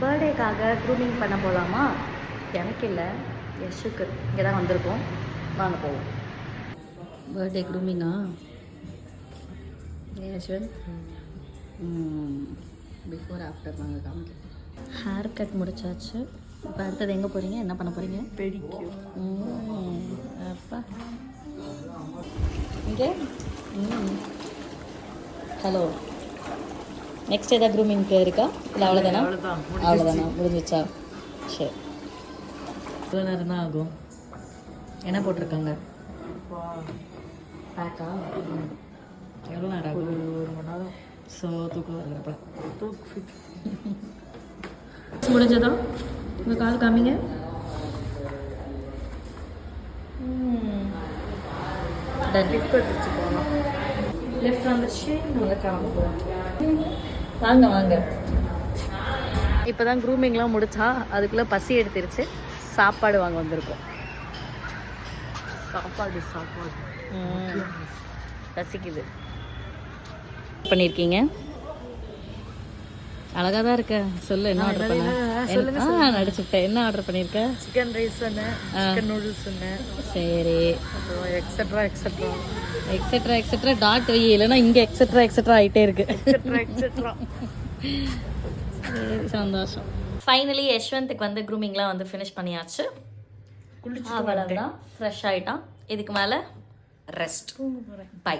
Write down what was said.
பர்த்டேக்காக grooming பண்ண போகலாமா? எனக்கு இல்லை, யஷுக்கு. இங்கே தான் வந்திருக்கோம், வாங்க போவோம். பர்த்டே க்ரூமிங்கா யஷ்வந்த்? பிஃபோர் ஆஃப்டர் நாங்கள் காமிக்கிறோம். ஹேர் கட் முடிச்சாச்சு. இப்போ அடுத்தது எங்கே போகிறீங்க, என்ன பண்ண போகிறீங்க? பெடிக்யூர். அப்பா இங்கே. ஹலோ, நெக்ஸ்ட் ஏதாவது க்ரூமிங்க்கு இருக்கா இல்லை அவ்வளோதானா? அவ்வளோதானா, முடிஞ்சிச்சா? சரி, எவ்வளோ நேரம் தான் ஆகும்? என்ன போட்டிருக்காங்க? பேக்கா? எவ்வளோ நேரம் ஆகும்? 1 மணி நேரம். ஸோ தூக்கம் வருகிறப்ப தூக்கு முடிஞ்சதா? உங்கள் கால் காமிங்க. லிஃப்ட் வச்சு போகலாம். லெஃப்ட் வந்துச்சு, நல்லா கிளம்ப போகிறோம். வாங்க வாங்க. இப்போ தான் க்ரூமிங்லாம் முடிச்சா, அதுக்குள்ளே பசி எடுத்துருச்சு. சாப்பாடு வாங்க வந்திருக்கோம். சாப்பாடு பசிக்குது. பண்ணியிருக்கீங்க, அழகாக தான் இருக்க. சொல்லு, என்ன ஆர்டர் பண்ண? நடிச்சுட்டேன். என்ன ஆர்டர் பண்ணியிருக்க? சிக்கன் ரைஸ் சொன்னேன், சிக்கன் நூடுல்ஸ் சொன்னேன். சரி, அப்புறம் எக்ஸட்ரா எக்ஸட்ரா எக்ஸட்ரா எக்ஸட்ரா டாட் வை, இல்லைன்னா இங்கே எக்ஸட்ரா எக்ஸட்ரா ஆகிட்டே இருக்கு. எக்ஸட்ரா. சரி, சந்தோஷம். ஃபைனலி யஷ்வந்த்துக்கு வந்து க்ரூமிங்லாம் வந்து ஃபினிஷ் பண்ணியாச்சு. அவ்வளோதான், ஃப்ரெஷ் ஆகிட்டான். இதுக்கு மேலே ரெஸ்ட். பை.